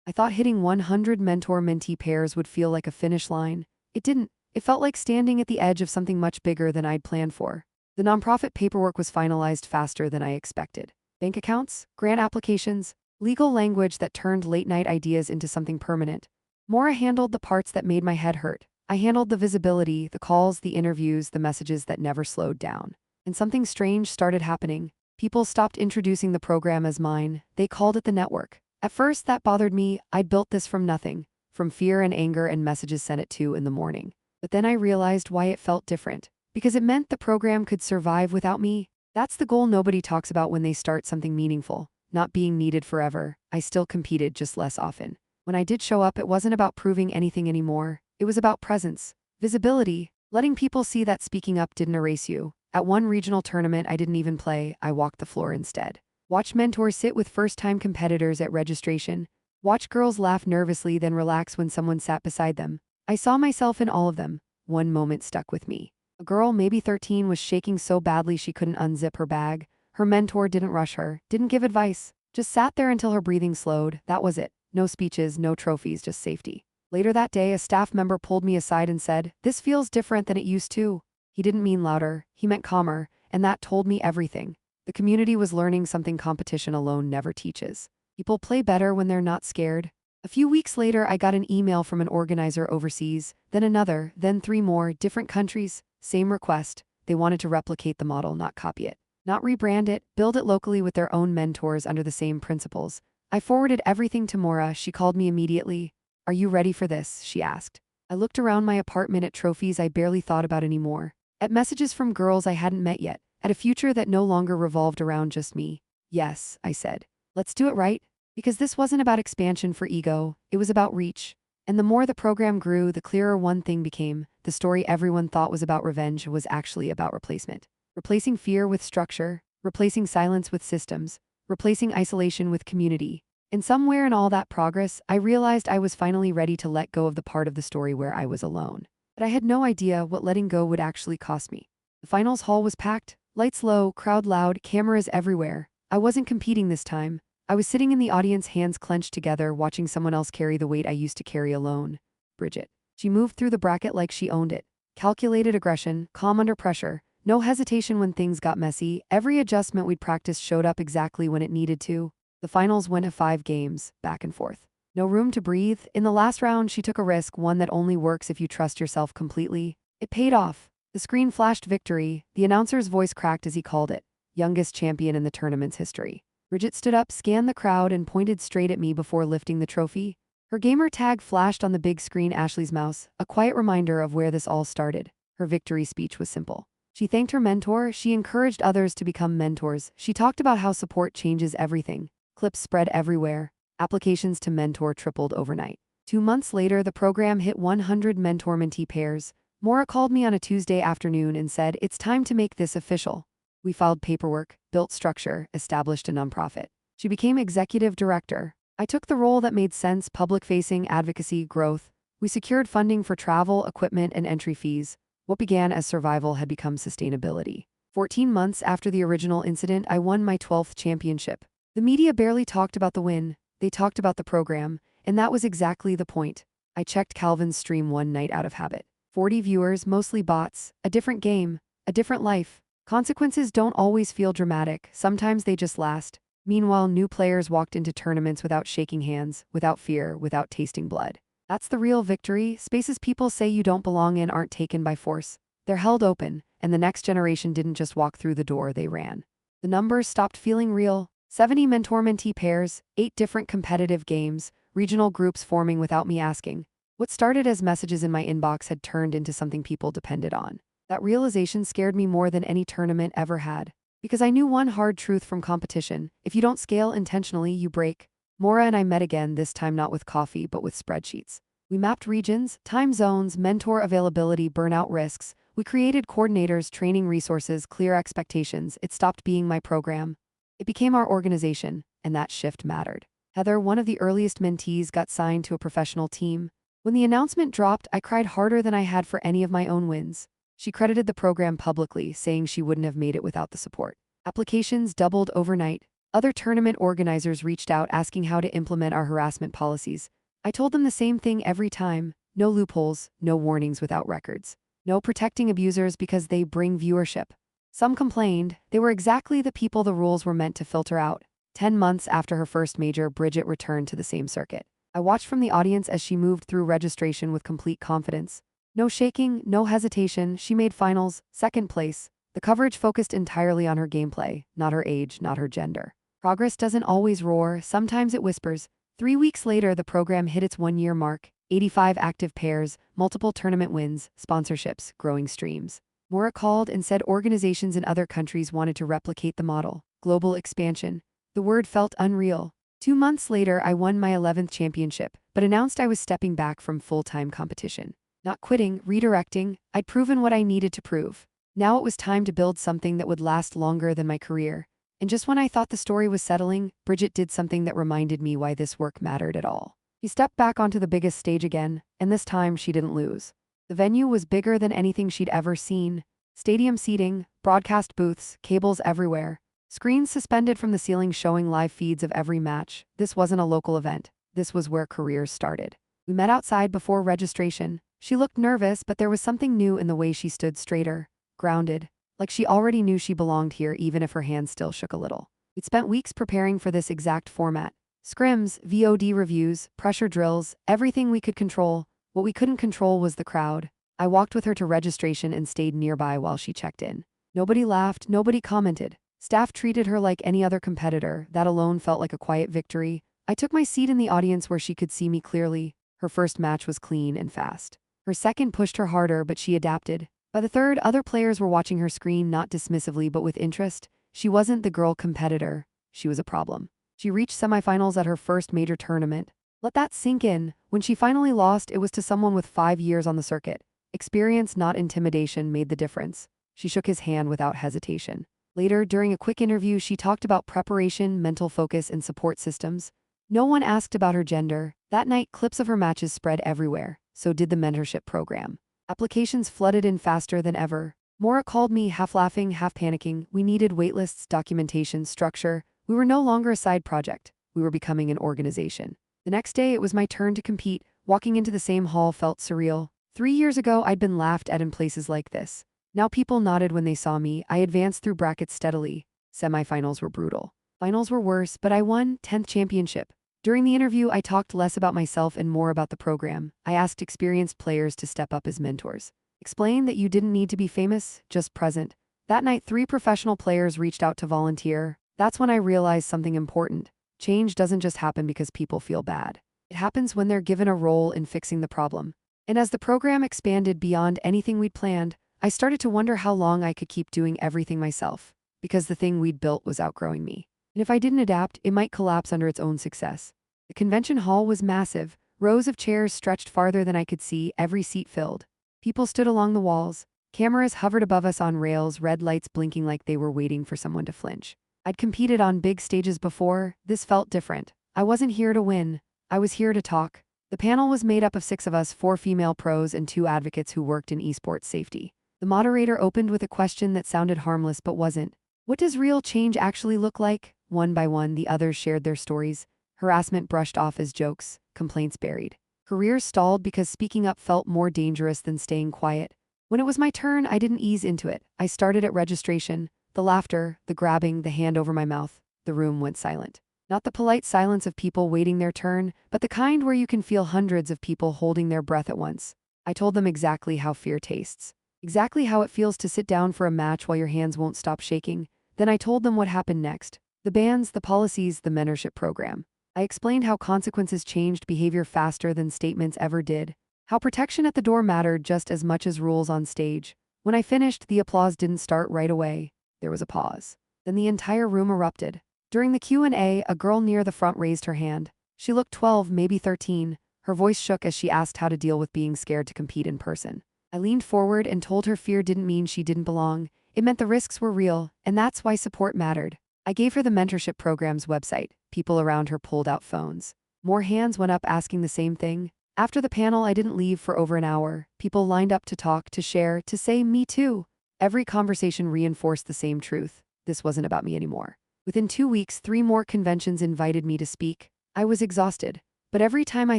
I thought hitting 100 mentor-mentee pairs would feel like a finish line. It didn't. It felt like standing at the edge of something much bigger than I'd planned for. The nonprofit paperwork was finalized faster than I expected. Bank accounts, grant applications, legal language that turned late-night ideas into something permanent. Maura handled the parts that made my head hurt. I handled the visibility, the calls, the interviews, the messages that never slowed down. And something strange started happening. People stopped introducing the program as mine. They called it the network. At first, that bothered me. I'd built this from nothing, from fear and anger and messages sent at 2 in the morning. But then I realized why it felt different. Because it meant the program could survive without me. That's the goal nobody talks about when they start something meaningful. Not being needed forever. I still competed, just less often. When I did show up, it wasn't about proving anything anymore. It was about presence, visibility, letting people see that speaking up didn't erase you. At one regional tournament I didn't even play, I walked the floor instead. Watch mentors sit with first-time competitors at registration. Watch girls laugh nervously then relax when someone sat beside them. I saw myself in all of them. One moment stuck with me. A girl, maybe 13, was shaking so badly she couldn't unzip her bag. Her mentor didn't rush her, didn't give advice, just sat there until her breathing slowed. That was it. No speeches, no trophies, just safety. Later that day, a staff member pulled me aside and said, "This feels different than it used to." He didn't mean louder, he meant calmer, and that told me everything. The community was learning something competition alone never teaches. People play better when they're not scared. A few weeks later, I got an email from an organizer overseas, then another, then 3 more, different countries, same request. They wanted to replicate the model, not copy it. Not rebrand it, build it locally with their own mentors under the same principles. I forwarded everything to Maura. She called me immediately. "Are you ready for this?" she asked. I looked around my apartment at trophies I barely thought about anymore, at messages from girls I hadn't met yet, at a future that no longer revolved around just me. "Yes," I said. "Let's do it right." Because this wasn't about expansion for ego, it was about reach. And the more the program grew, the clearer one thing became. The story everyone thought was about revenge was actually about replacement. Replacing fear with structure, replacing silence with systems, replacing isolation with community. And somewhere in all that progress, I realized I was finally ready to let go of the part of the story where I was alone. But I had no idea what letting go would actually cost me. The finals hall was packed, lights low, crowd loud, cameras everywhere. I wasn't competing this time. I was sitting in the audience, hands clenched together, watching someone else carry the weight I used to carry alone. Bridget. She moved through the bracket like she owned it. Calculated aggression, calm under pressure, no hesitation when things got messy. Every adjustment we'd practiced showed up exactly when it needed to. The finals went to 5 games, back and forth. No room to breathe. In the last round, she took a risk, one that only works if you trust yourself completely. It paid off. The screen flashed victory. The announcer's voice cracked as he called it. Youngest champion in the tournament's history. Bridget stood up, scanned the crowd, and pointed straight at me before lifting the trophy. Her gamer tag flashed on the big screen, Ashley's mouse, a quiet reminder of where this all started. Her victory speech was simple. She thanked her mentor. She encouraged others to become mentors. She talked about how support changes everything. Clips spread everywhere. Applications to mentor tripled overnight. 2 months later, the program hit 100 mentor-mentee pairs. Maura called me on a Tuesday afternoon and said, "It's time to make this official." We filed paperwork, built structure, established a nonprofit. She became executive director. I took the role that made sense: public-facing, advocacy, growth. We secured funding for travel, equipment, and entry fees. What began as survival had become sustainability. 14 months after the original incident, I won my 12th championship. The media barely talked about the win. They talked about the program, and that was exactly the point. I checked Calvin's stream one night out of habit. 40 viewers, mostly bots, a different game, a different life. Consequences don't always feel dramatic, sometimes they just last. Meanwhile, new players walked into tournaments without shaking hands, without fear, without tasting blood. That's the real victory. Spaces people say you don't belong in aren't taken by force. They're held open, and the next generation didn't just walk through the door, they ran. The numbers stopped feeling real. 70 mentor-mentee pairs, 8 different competitive games, regional groups forming without me asking. What started as messages in my inbox had turned into something people depended on. That realization scared me more than any tournament ever had. Because I knew one hard truth from competition: if you don't scale intentionally, you break. Maura and I met again, this time not with coffee, but with spreadsheets. We mapped regions, time zones, mentor availability, burnout risks. We created coordinators, training resources, clear expectations. It stopped being my program. It became our organization, and that shift mattered. Heather, one of the earliest mentees, got signed to a professional team. When the announcement dropped, I cried harder than I had for any of my own wins. She credited the program publicly, saying she wouldn't have made it without the support. Applications doubled overnight. Other tournament organizers reached out asking how to implement our harassment policies. I told them the same thing every time: no loopholes, no warnings without records, no protecting abusers because they bring viewership. Some complained. They were exactly the people the rules were meant to filter out. 10 months after her first major, Bridget returned to the same circuit. I watched from the audience as she moved through registration with complete confidence. No shaking, no hesitation, she made finals, second place. The coverage focused entirely on her gameplay, not her age, not her gender. Progress doesn't always roar, sometimes it whispers. 3 weeks later, the program hit its 1-year mark: 85 active pairs, multiple tournament wins, sponsorships, growing streams. Mora called and said organizations in other countries wanted to replicate the model. Global expansion. The word felt unreal. 2 months later, I won my 11th championship, but announced I was stepping back from full-time competition. Not quitting, redirecting. I'd proven what I needed to prove. Now it was time to build something that would last longer than my career. And just when I thought the story was settling, Bridget did something that reminded me why this work mattered at all. She stepped back onto the biggest stage again, and this time she didn't lose. The venue was bigger than anything she'd ever seen. Stadium seating, broadcast booths, cables everywhere. Screens suspended from the ceiling showing live feeds of every match. This wasn't a local event. This was where careers started. We met outside before registration. She looked nervous, but there was something new in the way she stood, straighter, grounded, like she already knew she belonged here even if her hands still shook a little. We'd spent weeks preparing for this exact format. Scrims, VOD reviews, pressure drills, everything we could control. What we couldn't control was the crowd. I walked with her to registration and stayed nearby while she checked in. Nobody laughed, nobody commented. Staff treated her like any other competitor. That alone felt like a quiet victory. I took my seat in the audience where she could see me clearly. Her first match was clean and fast. Her second pushed her harder, but she adapted. By the third, other players were watching her screen, not dismissively but with interest. She wasn't the girl competitor. She was a problem. She reached semifinals at her first major tournament. Let that sink in. When she finally lost, it was to someone with 5 years on the circuit. Experience, not intimidation, made the difference. She shook his hand without hesitation. Later, during a quick interview, she talked about preparation, mental focus, and support systems. No one asked about her gender. That night, clips of her matches spread everywhere. So did the mentorship program. Applications flooded in faster than ever. Mora called me, half laughing, half panicking. We needed waitlists, documentation, structure. We were no longer a side project. We were becoming an organization. The next day, it was my turn to compete. Walking into the same hall felt surreal. 3 years ago, I'd been laughed at in places like this. Now people nodded when they saw me. I advanced through brackets steadily. Semifinals were brutal. Finals were worse, but I won 10th championship. During the interview, I talked less about myself and more about the program. I asked experienced players to step up as mentors. Explain that you didn't need to be famous, just present. That night, 3 professional players reached out to volunteer. That's when I realized something important. Change doesn't just happen because people feel bad. It happens when they're given a role in fixing the problem. And as the program expanded beyond anything we'd planned, I started to wonder how long I could keep doing everything myself, because the thing we'd built was outgrowing me. And if I didn't adapt, it might collapse under its own success. The convention hall was massive. Rows of chairs stretched farther than I could see, every seat filled. People stood along the walls. Cameras hovered above us on rails, red lights blinking like they were waiting for someone to flinch. I'd competed on big stages before. This felt different. I wasn't here to win. I was here to talk. The panel was made up of 6 of us, 4 female pros and 2 advocates who worked in esports safety. The moderator opened with a question that sounded harmless but wasn't. What does real change actually look like? One by one, the others shared their stories. Harassment brushed off as jokes, complaints buried. Careers stalled because speaking up felt more dangerous than staying quiet. When it was my turn, I didn't ease into it. I started at registration. The laughter, the grabbing, the hand over my mouth. The room went silent. Not the polite silence of people waiting their turn, but the kind where you can feel hundreds of people holding their breath at once. I told them exactly how fear tastes. Exactly how it feels to sit down for a match while your hands won't stop shaking. Then I told them what happened next. The bans, the policies, the mentorship program. I explained how consequences changed behavior faster than statements ever did. How protection at the door mattered just as much as rules on stage. When I finished, the applause didn't start right away. There was a pause. Then the entire room erupted. During the Q&A, a girl near the front raised her hand. She looked 12, maybe 13. Her voice shook as she asked how to deal with being scared to compete in person. I leaned forward and told her fear didn't mean she didn't belong. It meant the risks were real, and that's why support mattered. I gave her the mentorship program's website. People around her pulled out phones. More hands went up asking the same thing. After the panel, I didn't leave for over an hour. People lined up to talk, to share, to say, me too. Every conversation reinforced the same truth. This wasn't about me anymore. Within 2 weeks, 3 more conventions invited me to speak. I was exhausted. But every time I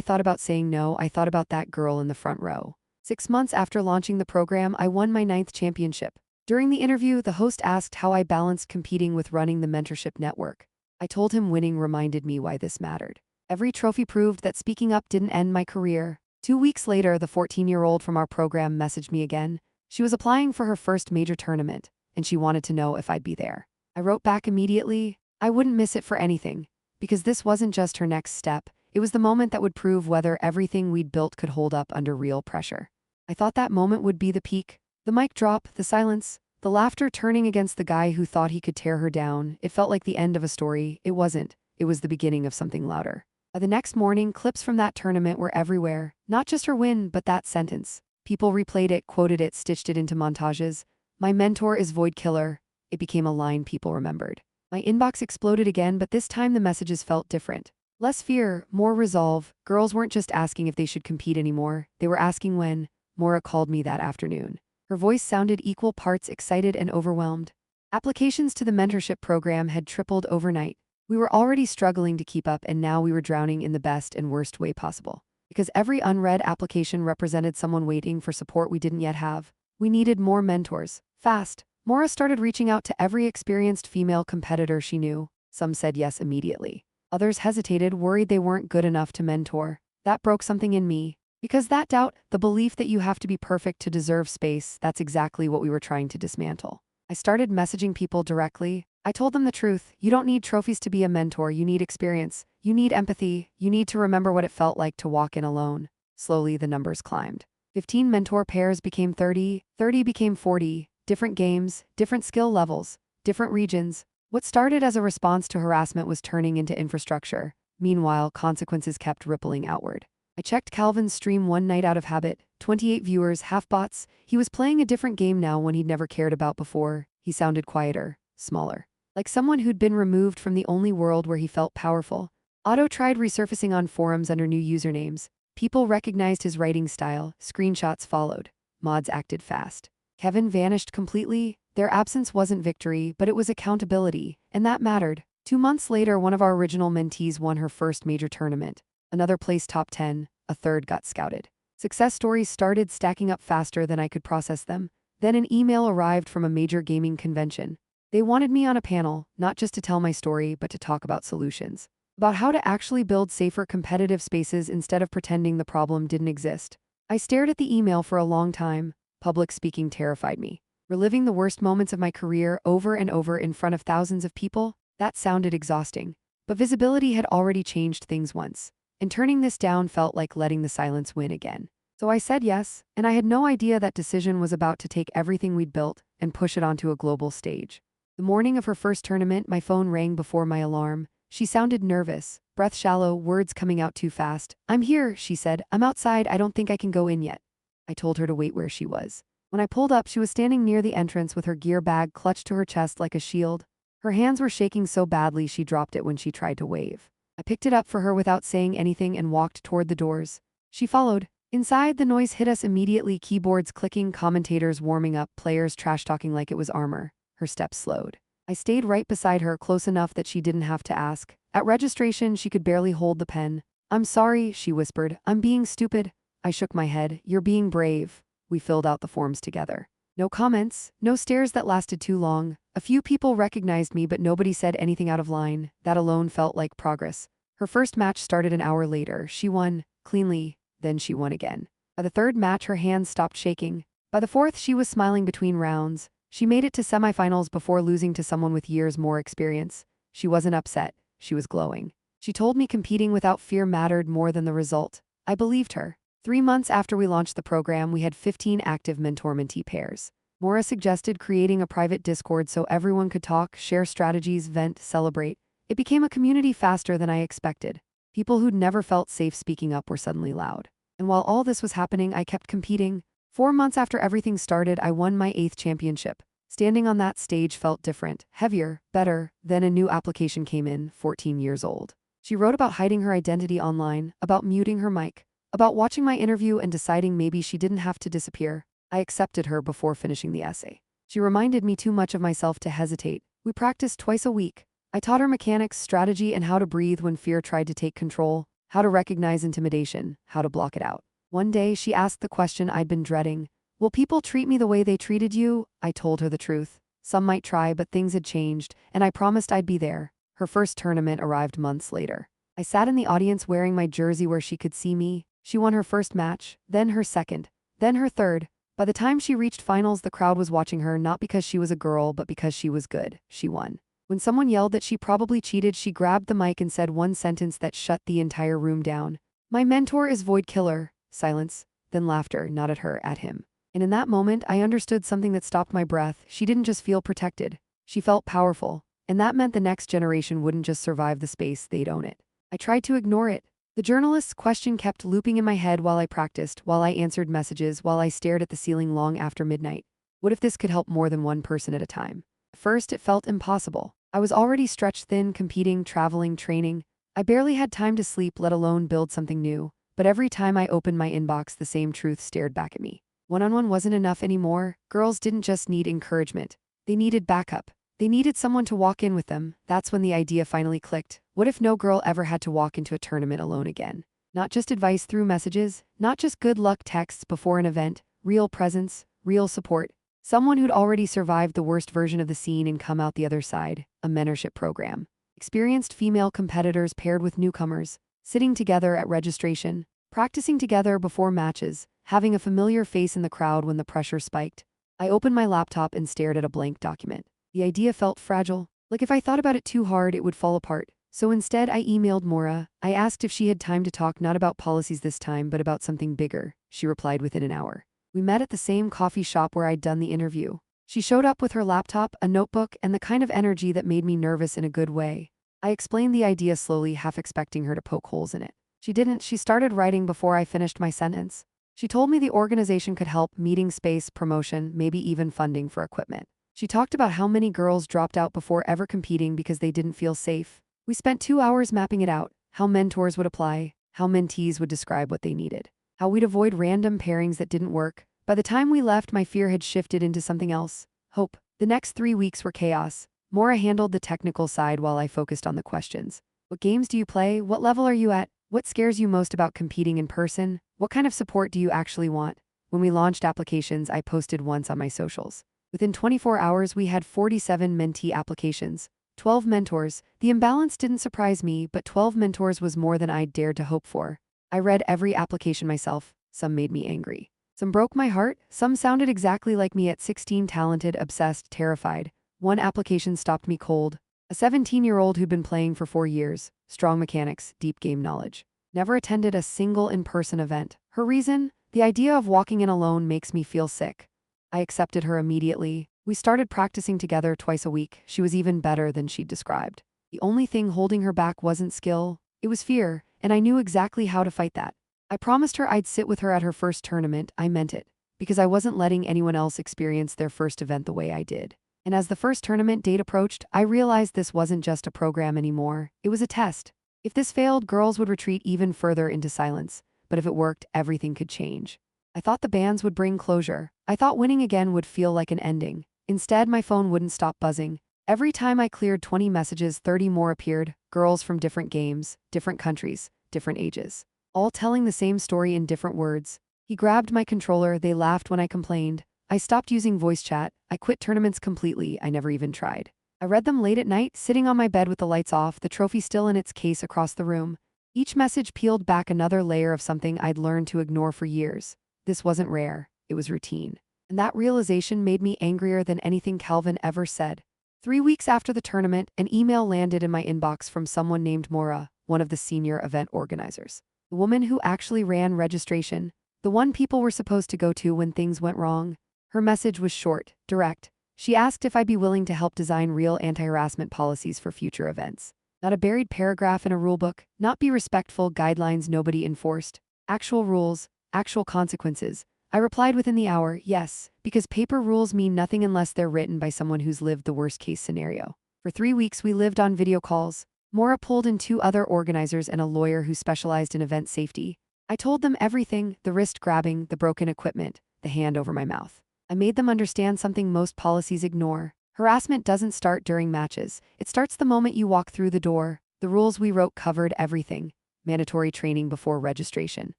thought about saying no, I thought about that girl in the front row. 6 months after launching the program, I won my 9th championship. During the interview, the host asked how I balanced competing with running the mentorship network. I told him winning reminded me why this mattered. Every trophy proved that speaking up didn't end my career. 2 weeks later, the 14-year-old from our program messaged me again. She was applying for her first major tournament, and she wanted to know if I'd be there. I wrote back immediately. I wouldn't miss it for anything, because this wasn't just her next step. It was the moment that would prove whether everything we'd built could hold up under real pressure. I thought that moment would be the peak. The mic drop, the silence, the laughter turning against the guy who thought he could tear her down. It felt like the end of a story. It wasn't. It was the beginning of something louder. The next morning, clips from that tournament were everywhere. Not just her win, but that sentence. People replayed it, quoted it, stitched it into montages. "My mentor is Void Killer." It became a line people remembered. My inbox exploded again, but this time the messages felt different. Less fear, more resolve. Girls weren't just asking if they should compete anymore. They were asking when. Mora called me that afternoon. Her voice sounded equal parts excited and overwhelmed. Applications to the mentorship program had tripled overnight. We were already struggling to keep up, and now we were drowning in the best and worst way possible. Because every unread application represented someone waiting for support we didn't yet have. We needed more mentors. Fast. Mora started reaching out to every experienced female competitor she knew. Some said yes immediately. Others hesitated, worried they weren't good enough to mentor. That broke something in me. Because that doubt, the belief that you have to be perfect to deserve space, that's exactly what we were trying to dismantle. I started messaging people directly. I told them the truth. You don't need trophies to be a mentor. You need experience. You need empathy. You need to remember what it felt like to walk in alone. Slowly, the numbers climbed. 15 mentor pairs became 30, 30 became 40, different games, different skill levels, different regions. What started as a response to harassment was turning into infrastructure. Meanwhile, consequences kept rippling outward. I checked Calvin's stream one night out of habit. 28 viewers, half bots. He was playing a different game now, one he'd never cared about before. He sounded quieter, smaller. Like someone who'd been removed from the only world where he felt powerful. Otto tried resurfacing on forums under new usernames. People recognized his writing style. Screenshots followed. Mods acted fast. Kevin vanished completely. Their absence wasn't victory, but it was accountability, and that mattered. 2 months later, one of our original mentees won her first major tournament. Another placed top 10, a third got scouted. Success stories started stacking up faster than I could process them. Then an email arrived from a major gaming convention. They wanted me on a panel, not just to tell my story, but to talk about solutions. About how to actually build safer competitive spaces instead of pretending the problem didn't exist. I stared at the email for a long time. Public speaking terrified me. Reliving the worst moments of my career over and over in front of thousands of people, that sounded exhausting. But visibility had already changed things once. And turning this down felt like letting the silence win again. So I said yes, and I had no idea that decision was about to take everything we'd built and push it onto a global stage. The morning of her first tournament, my phone rang before my alarm. She sounded nervous, breath shallow, words coming out too fast. "I'm here," she said. "I'm outside. I don't think I can go in yet." I told her to wait where she was. When I pulled up, she was standing near the entrance with her gear bag clutched to her chest like a shield. Her hands were shaking so badly she dropped it when she tried to wave. I picked it up for her without saying anything and walked toward the doors. She followed. Inside, the noise hit us immediately, keyboards clicking, commentators warming up, players trash-talking like it was armor. Her steps slowed. I stayed right beside her, close enough that she didn't have to ask. At registration, she could barely hold the pen. "I'm sorry," she whispered. "I'm being stupid." I shook my head. "You're being brave." We filled out the forms together. No comments, no stares that lasted too long. A few people recognized me, but nobody said anything out of line. That alone felt like progress. Her first match started an hour later. She won, cleanly, then she won again. By the third match, her hands stopped shaking. By the fourth, she was smiling between rounds. She made it to semifinals before losing to someone with years more experience. She wasn't upset. She was glowing. She told me competing without fear mattered more than the result. I believed her. 3 months after we launched the program, we had 15 active mentor-mentee pairs. Mora suggested creating a private Discord so everyone could talk, share strategies, vent, celebrate. It became a community faster than I expected. People who'd never felt safe speaking up were suddenly loud. And while all this was happening, I kept competing. 4 months after everything started, I won my 8th championship. Standing on that stage felt different, heavier, better. Then a new application came in, 14 years old. She wrote about hiding her identity online, about muting her mic, about watching my interview and deciding maybe she didn't have to disappear. I accepted her before finishing the essay. She reminded me too much of myself to hesitate. We practiced twice a week. I taught her mechanics, strategy, and how to breathe when fear tried to take control, how to recognize intimidation, how to block it out. One day, she asked the question I'd been dreading. Will people treat me the way they treated you? I told her the truth. Some might try, but things had changed, and I promised I'd be there. Her first tournament arrived months later. I sat in the audience wearing my jersey where she could see me. She won her first match, then her second, then her third. By the time she reached finals, the crowd was watching her not because she was a girl, but because she was good. She won. When someone yelled that she probably cheated, she grabbed the mic and said one sentence that shut the entire room down. My mentor is Void Killer. Silence, then laughter, not at her, at him. And in that moment, I understood something that stopped my breath. She didn't just feel protected. She felt powerful. And that meant the next generation wouldn't just survive the space, they'd own it. I tried to ignore it. The journalist's question kept looping in my head while I practiced, while I answered messages, while I stared at the ceiling long after midnight. What if this could help more than one person at a time? At first, it felt impossible. I was already stretched thin, competing, traveling, training. I barely had time to sleep, let alone build something new. But every time I opened my inbox, the same truth stared back at me. One-on-one wasn't enough anymore. Girls didn't just need encouragement. They needed backup. They needed someone to walk in with them. That's when the idea finally clicked. What if no girl ever had to walk into a tournament alone again? Not just advice through messages, not just good luck texts before an event, real presence, real support. Someone who'd already survived the worst version of the scene and come out the other side. A mentorship program. Experienced female competitors paired with newcomers, sitting together at registration, practicing together before matches, having a familiar face in the crowd when the pressure spiked. I opened my laptop and stared at a blank document. The idea felt fragile, like if I thought about it too hard, it would fall apart. So instead, I emailed Maura. I asked if she had time to talk, not about policies this time, but about something bigger. She replied within an hour. We met at the same coffee shop where I'd done the interview. She showed up with her laptop, a notebook, and the kind of energy that made me nervous in a good way. I explained the idea slowly, half expecting her to poke holes in it. She didn't. She started writing before I finished my sentence. She told me the organization could help, meeting space, promotion, maybe even funding for equipment. She talked about how many girls dropped out before ever competing because they didn't feel safe. We spent 2 hours mapping it out, how mentors would apply, how mentees would describe what they needed, how we'd avoid random pairings that didn't work. By the time we left, my fear had shifted into something else. Hope. The next 3 weeks were chaos. Maura handled the technical side while I focused on the questions. What games do you play? What level are you at? What scares you most about competing in person? What kind of support do you actually want? When we launched applications, I posted once on my socials. Within 24 hours, we had 47 mentee applications, 12 mentors. The imbalance didn't surprise me, but 12 mentors was more than I'd dared to hope for. I read every application myself. Some made me angry. Some broke my heart. Some sounded exactly like me at 16, talented, obsessed, terrified. One application stopped me cold. A 17-year-old who'd been playing for 4 years, strong mechanics, deep game knowledge. Never attended a single in-person event. Her reason? The idea of walking in alone makes me feel sick. I accepted her immediately. We started practicing together twice a week. She was even better than she'd described. The only thing holding her back wasn't skill, it was fear, and I knew exactly how to fight that. I promised her I'd sit with her at her first tournament. I meant it, because I wasn't letting anyone else experience their first event the way I did. And as the first tournament date approached, I realized this wasn't just a program anymore. It was a test. If this failed, girls would retreat even further into silence. But if it worked, everything could change. I thought the bans would bring closure. I thought winning again would feel like an ending. Instead, my phone wouldn't stop buzzing. Every time I cleared 20 messages, 30 more appeared, girls from different games, different countries, different ages, all telling the same story in different words. He grabbed my controller, they laughed when I complained. I stopped using voice chat. I quit tournaments completely. I never even tried. I read them late at night, sitting on my bed with the lights off, the trophy still in its case across the room. Each message peeled back another layer of something I'd learned to ignore for years. This wasn't rare, it was routine. And that realization made me angrier than anything Calvin ever said. 3 weeks after the tournament, an email landed in my inbox from someone named Maura, one of the senior event organizers. The woman who actually ran registration, the one people were supposed to go to when things went wrong. Her message was short, direct. She asked if I'd be willing to help design real anti-harassment policies for future events. Not a buried paragraph in a rulebook, not be respectful guidelines nobody enforced. Actual rules, actual consequences. I replied within the hour, yes, because paper rules mean nothing unless they're written by someone who's lived the worst-case scenario. For 3 weeks, we lived on video calls. Maura pulled in 2 other organizers and a lawyer who specialized in event safety. I told them everything, the wrist grabbing, the broken equipment, the hand over my mouth. I made them understand something most policies ignore. Harassment doesn't start during matches. It starts the moment you walk through the door. The rules we wrote covered everything. Mandatory training before registration.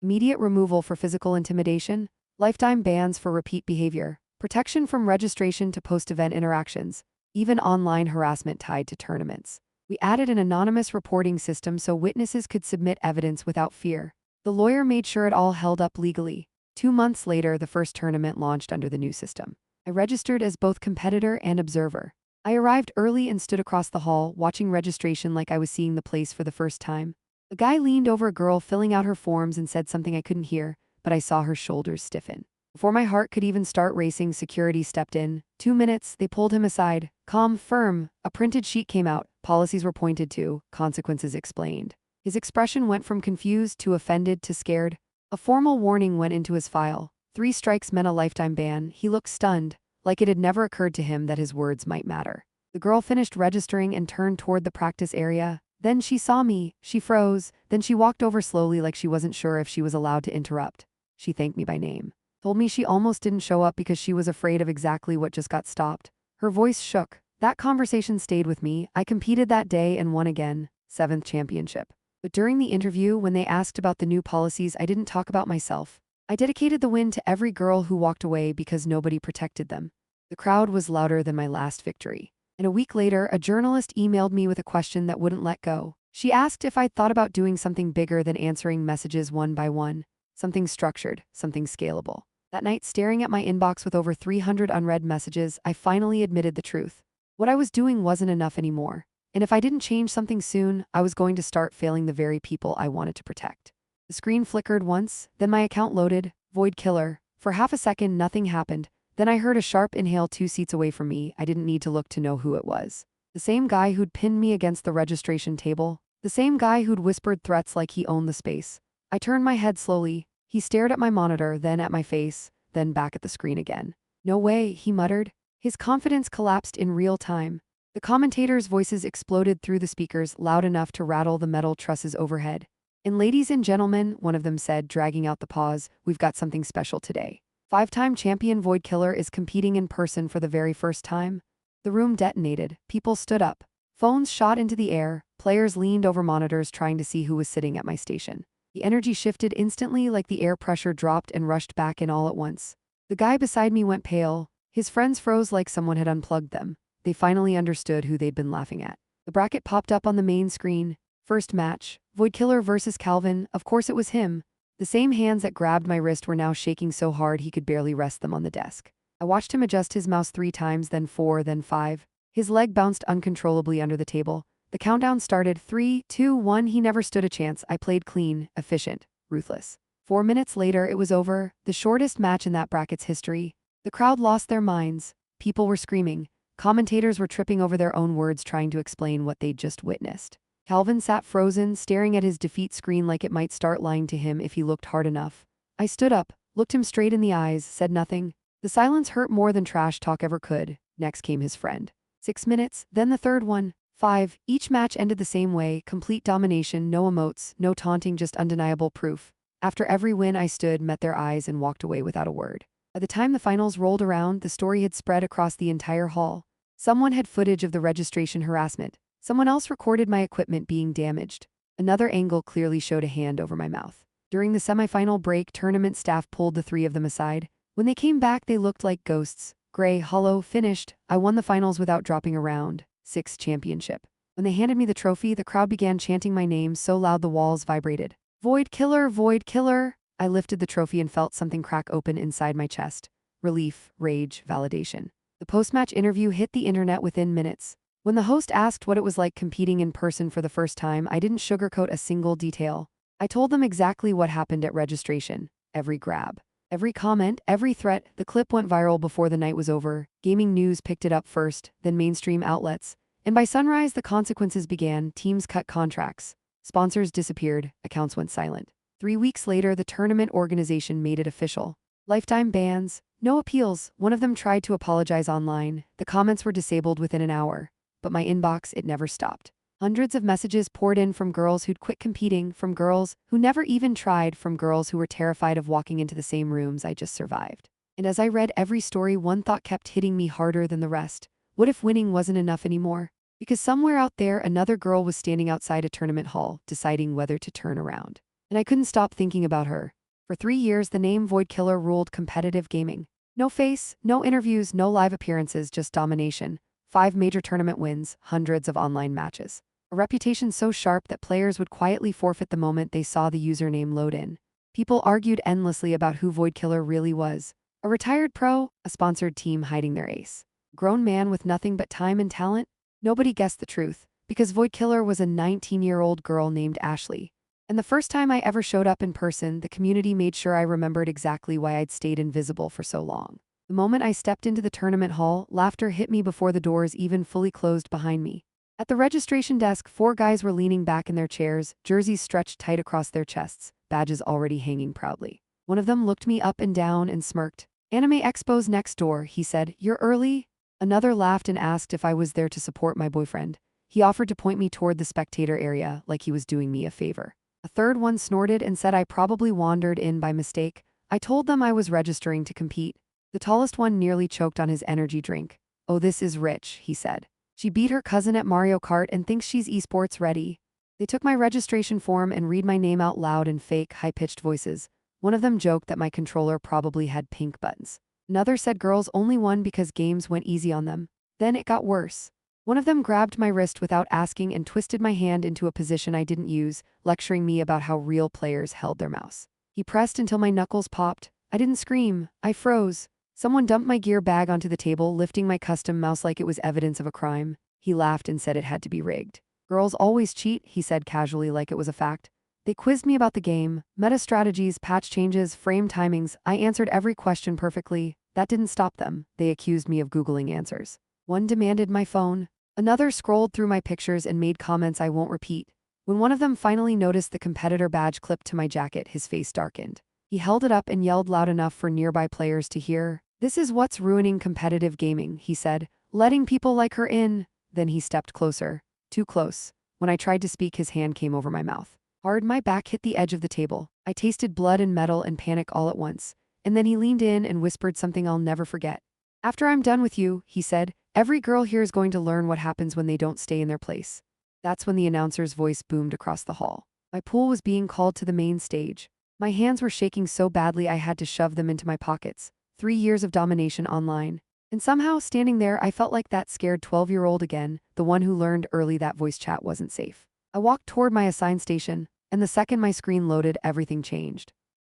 Immediate removal for physical intimidation. Lifetime bans for repeat behavior. Protection from registration to post-event interactions. Even online harassment tied to tournaments. We added an anonymous reporting system so witnesses could submit evidence without fear. The lawyer made sure it all held up legally. 2 months later, the first tournament launched under the new system. I registered as both competitor and observer. I arrived early and stood across the hall, watching registration like I was seeing the place for the first time. A guy leaned over a girl filling out her forms and said something I couldn't hear, but I saw her shoulders stiffen. Before my heart could even start racing, security stepped in. 2 minutes, they pulled him aside. Calm, firm. A printed sheet came out. Policies were pointed to. Consequences explained. His expression went from confused to offended to scared. A formal warning went into his file. 3 strikes meant a lifetime ban. He looked stunned, like it had never occurred to him that his words might matter. The girl finished registering and turned toward the practice area. Then she saw me. She froze. Then she walked over slowly like she wasn't sure if she was allowed to interrupt. She thanked me by name. Told me she almost didn't show up because she was afraid of exactly what just got stopped. Her voice shook. That conversation stayed with me. I competed that day and won again. 7th championship. But during the interview, when they asked about the new policies, I didn't talk about myself. I dedicated the win to every girl who walked away because nobody protected them. The crowd was louder than my last victory. And a week later, a journalist emailed me with a question that wouldn't let go. She asked if I'd thought about doing something bigger than answering messages one by one. Something structured, something scalable. That night, staring at my inbox with over 300 unread messages, I finally admitted the truth. What I was doing wasn't enough anymore. And if I didn't change something soon, I was going to start failing the very people I wanted to protect. The screen flickered once, then my account loaded. Void killer. For half a second, nothing happened. Then I heard a sharp inhale 2 seats away from me. I didn't need to look to know who it was. The same guy who'd pinned me against the registration table. The same guy who'd whispered threats like he owned the space. I turned my head slowly. He stared at my monitor, then at my face, then back at the screen again. No way, he muttered. His confidence collapsed in real time. The commentators' voices exploded through the speakers, loud enough to rattle the metal trusses overhead. And ladies and gentlemen, one of them said, dragging out the pause, we've got something special today. 5-time champion Void Killer is competing in person for the very first time. The room detonated. People stood up. Phones shot into the air. Players leaned over monitors trying to see who was sitting at my station. The energy shifted instantly, like the air pressure dropped and rushed back in all at once. The guy beside me went pale. His friends froze like someone had unplugged them. They finally understood who they'd been laughing at. The bracket popped up on the main screen. First match, Void Killer versus Calvin. Of course it was him. The same hands that grabbed my wrist were now shaking so hard he could barely rest them on the desk. I watched him adjust his mouse 3 times, then 4, then 5. His leg bounced uncontrollably under the table. The countdown started. 3, 2, 1. He never stood a chance. I played clean, efficient, ruthless. 4 minutes later, it was over. The shortest match in that bracket's history. The crowd lost their minds. People were screaming. Commentators were tripping over their own words trying to explain what they'd just witnessed. Calvin sat frozen, staring at his defeat screen like it might start lying to him if he looked hard enough. I stood up, looked him straight in the eyes, said nothing. The silence hurt more than trash talk ever could. Next came his friend. 6 minutes, then the third one. 5. Each match ended the same way, complete domination, no emotes, no taunting, just undeniable proof. After every win, I stood, met their eyes, and walked away without a word. By the time the finals rolled around, the story had spread across the entire hall. Someone had footage of the registration harassment. Someone else recorded my equipment being damaged. Another angle clearly showed a hand over my mouth. During the semifinal break, tournament staff pulled the 3 of them aside. When they came back, they looked like ghosts. Gray, hollow, finished. I won the finals without dropping a round. 6th championship. When they handed me the trophy, the crowd began chanting my name so loud the walls vibrated. Void Killer, Void Killer. I lifted the trophy and felt something crack open inside my chest. Relief, rage, validation. The post-match interview hit the internet within minutes. When the host asked what it was like competing in person for the first time, I didn't sugarcoat a single detail. I told them exactly what happened at registration. Every grab, every comment, every threat. The clip went viral before the night was over. Gaming news picked it up first, then mainstream outlets. And by sunrise, the consequences began. Teams cut contracts. Sponsors disappeared. Accounts went silent. 3 weeks later, the tournament organization made it official. Lifetime bans. No appeals. One of them tried to apologize online. The comments were disabled within an hour. But my inbox, it never stopped. Hundreds of messages poured in from girls who'd quit competing, from girls who never even tried, from girls who were terrified of walking into the same rooms I just survived. And as I read every story, one thought kept hitting me harder than the rest. What if winning wasn't enough anymore? Because somewhere out there, another girl was standing outside a tournament hall, deciding whether to turn around. And I couldn't stop thinking about her. For 3 years, the name Void Killer ruled competitive gaming. No face, no interviews, no live appearances, just domination. 5 major tournament wins, hundreds of online matches. A reputation so sharp that players would quietly forfeit the moment they saw the username load in. People argued endlessly about who Void Killer really was. A retired pro, a sponsored team hiding their ace. Grown man with nothing but time and talent? Nobody guessed the truth, because Void Killer was a 19-year-old girl named Ashley. And the first time I ever showed up in person, the community made sure I remembered exactly why I'd stayed invisible for so long. The moment I stepped into the tournament hall, laughter hit me before the doors even fully closed behind me. At the registration desk, 4 guys were leaning back in their chairs, jerseys stretched tight across their chests, badges already hanging proudly. One of them looked me up and down and smirked. "Anime Expo's next door," he said. "You're early?" Another laughed and asked if I was there to support my boyfriend. He offered to point me toward the spectator area, like he was doing me a favor. A third one snorted and said I probably wandered in by mistake. I told them I was registering to compete. The tallest one nearly choked on his energy drink. "Oh, this is rich," he said. "She beat her cousin at Mario Kart and thinks she's esports ready." They took my registration form and read my name out loud in fake, high-pitched voices. One of them joked that my controller probably had pink buttons. Another said girls only won because games went easy on them. Then it got worse. One of them grabbed my wrist without asking and twisted my hand into a position I didn't use, lecturing me about how real players held their mouse. He pressed until my knuckles popped. I didn't scream. I froze. Someone dumped my gear bag onto the table, lifting my custom mouse like it was evidence of a crime. He laughed and said it had to be rigged. "Girls always cheat," he said casually like it was a fact. They quizzed me about the game, meta strategies, patch changes, frame timings. I answered every question perfectly. That didn't stop them. They accused me of Googling answers. One demanded my phone. Another scrolled through my pictures and made comments I won't repeat. When one of them finally noticed the competitor badge clipped to my jacket, his face darkened. He held it up and yelled loud enough for nearby players to hear. "This is what's ruining competitive gaming," he said, "letting people like her in." Then he stepped closer. Too close. When I tried to speak, his hand came over my mouth. Hard, my back hit the edge of the table. I tasted blood and metal and panic all at once. And then he leaned in and whispered something I'll never forget. "After I'm done with you," he said, "every girl here is going to learn what happens when they don't stay in their place." That's when the announcer's voice boomed across the hall. My pool was being called to the main stage. My hands were shaking so badly I had to shove them into my pockets. 3 years of domination online. And somehow, standing there, I felt like that scared 12-year-old again, the one who learned early that voice chat wasn't safe. I walked toward my assigned station, and the second my screen loaded, everything changed.